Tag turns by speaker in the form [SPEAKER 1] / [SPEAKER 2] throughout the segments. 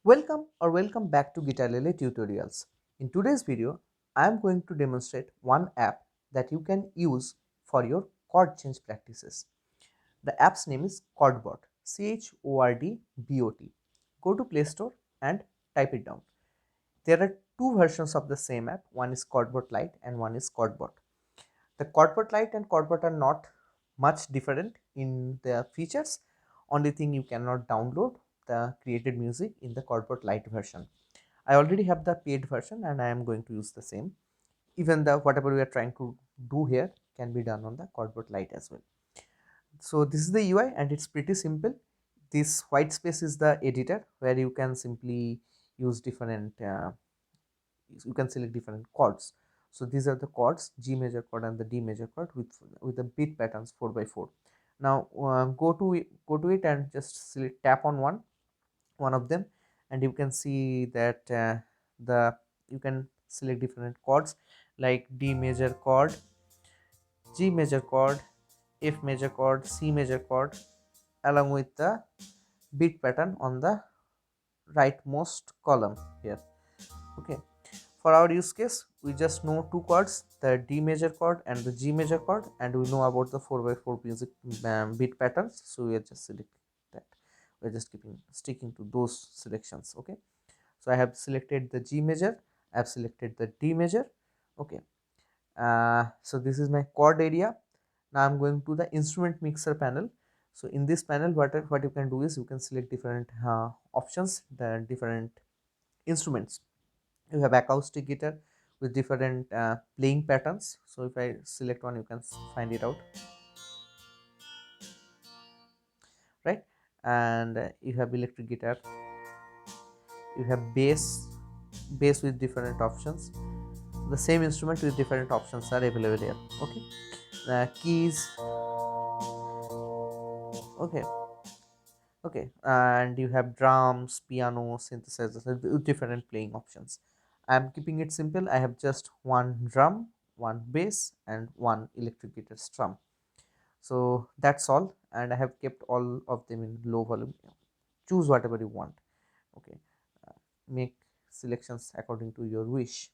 [SPEAKER 1] Welcome back to Guitarlele Tutorials. In today's video, I am going to demonstrate one app that you can use for your chord change practices. The app's name is Chordbot, Chordbot. Go to Play Store and type it down. There are two versions of the same app, one is Chordbot Lite and one is Chordbot. The Chordbot Lite and Chordbot are not much different in their features. Only thing, you cannot download the created music in the Chordbot Lite version. I already have the paid version and I am going to use the same. Even the whatever we are trying to do here can be done on the Chordbot Lite as well. So this is the UI and it's pretty simple. This white space is the editor where you can simply use different you can select different chords. So these are the chords, G major chord and the D major chord with the beat patterns 4x4. Now go to it and just select, tap on one of them, and you can see that the you can select different chords like D major chord, G major chord, F major chord, C major chord, along with the beat pattern on the rightmost column here. Okay, for our use case we just know two chords, the D major chord and the G major chord, and we know about the 4x4 music beat patterns, so we are just selecting that. We're just sticking to those selections. Okay, so I have selected the G major, I have selected the D major. Okay, so this is my chord area. Now I'm going to the instrument mixer panel. So in this panel, what you can do is you can select different options, the different instruments. You have acoustic guitar with different playing patterns. So if I select one, you can find it out, right? And you have electric guitar, you have bass with different options. The same instrument with different options are available here. Okay, keys. Okay, and you have drums, piano, synthesizers with different playing options. I'm keeping it simple. I have just one drum, one bass and one electric guitar strum. So that's all, and I have kept all of them in low volume. Choose whatever you want. Okay, make selections according to your wish.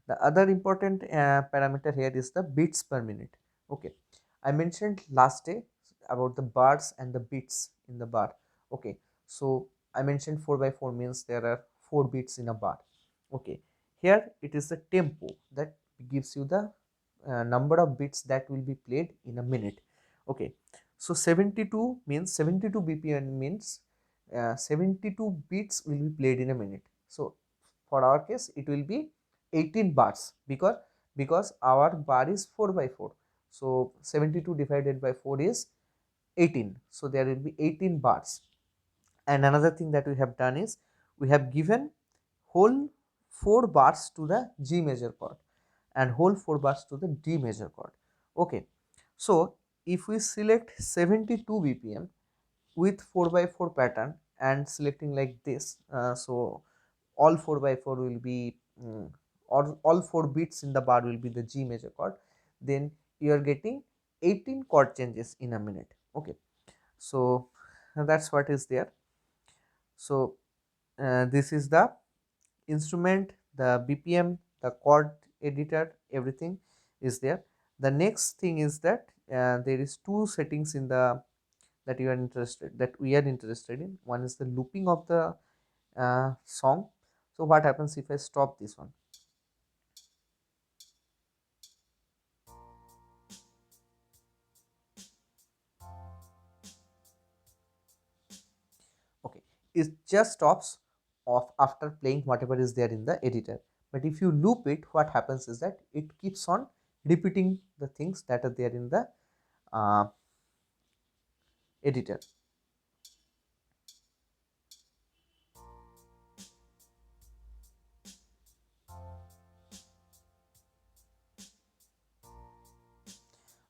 [SPEAKER 1] The other important parameter here is the beats per minute. Okay, I mentioned last day about the bars and the beats in the bar. Okay, so I mentioned 4x4 means there are 4 beats in a bar. Okay, here it is the tempo that gives you the number of beats that will be played in a minute. Okay, so 72 means 72 bpm means 72 beats will be played in a minute. So for our case it will be 18 bars because our bar is 4x4. So 72 divided by 4 is 18. So there will be 18 bars. And another thing that we have done is we have given whole 4 bars to the G major chord and whole 4 bars to the D major chord. Okay, so if we select 72 bpm with 4x4 pattern and selecting like this, so all 4x4 will be all 4 beats in the bar will be the G major chord, then you are getting 18 chord changes in a minute. Okay, so that's what is there. So this is the instrument, the BPM, the chord editor, everything is there. The next thing is that there is two settings in the that we are interested in. One is the looping of the song. So what happens if I stop this one? Okay, it just stops off after playing whatever is there in the editor. But if you loop it, what happens is that it keeps on repeating the things that are there in the uh, editor.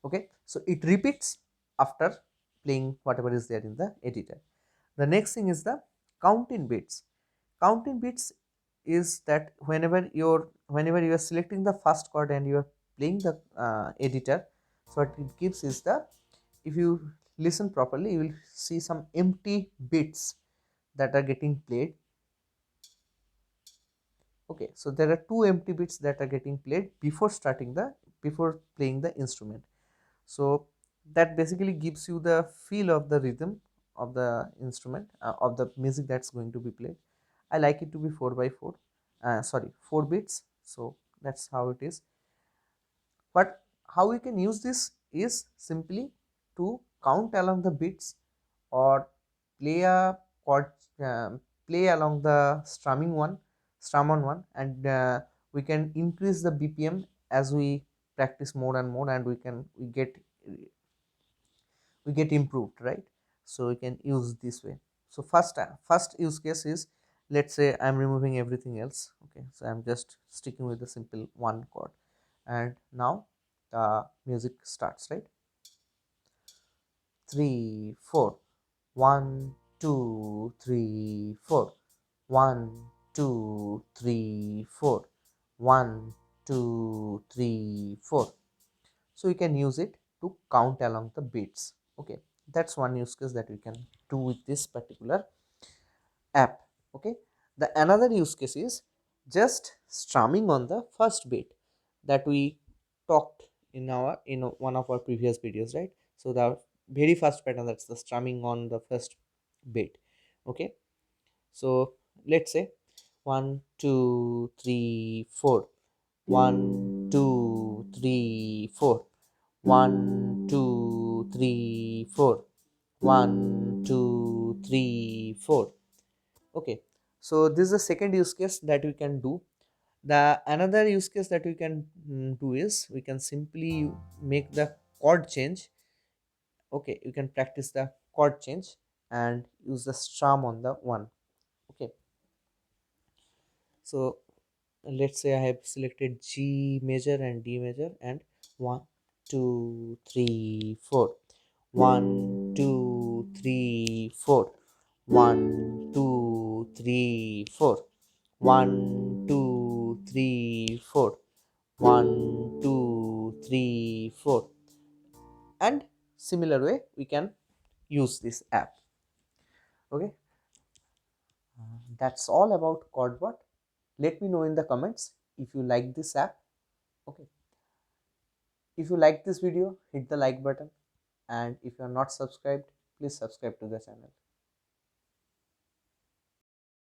[SPEAKER 1] Okay, so it repeats after playing whatever is there in the editor. The next thing is the count in beats. Count in beats is that whenever you are selecting the first chord and you are playing the editor, so what it gives is the, if you listen properly, you will see some empty beats that are getting played Okay, so there are two empty beats that are getting played before playing the instrument. So that basically gives you the feel of the rhythm of the instrument, of the music that's going to be played. I like it to be 4 by 4, sorry, 4 beats. So that's how it is. But how we can use this is simply to count along the beats, or play a chord, play along the strum on one, and we can increase the BPM as we practice more and more, and we get improved, right? So we can use this way. So first use case is, let's say I'm removing everything else. Okay, so I'm just sticking with the simple one chord, and now the music starts, right? 3 4, 1 2 3 4, 1 2 3 4, 1 2 3 4. So you can use it to count along the beats. Okay, that's one use case that we can do with this particular app. Okay, the another use case is just strumming on the first beat that we talked in one of our previous videos, right? So the very first pattern, that's the strumming on the first beat. Okay, so let's say 1 2 3 4, 1 2 3 4, 1 2 3 4, 1 2 3 4. Okay, so this is the second use case that we can do. The another use case that we can do is, we can simply make the chord change. Okay, you can practice the chord change and use the strum on the one. Okay, so let's say I have selected G major and D major, and 1 2 3 4, 1 2 3 4, 1 2 3 4, 1 2 3 4, 1 2 3 4, and similar way we can use this app. Okay, that's all about Chordbot. Let me know in the comments if you like this app. Okay, if you like this video, hit the like button, and if you are not subscribed, please subscribe to the channel.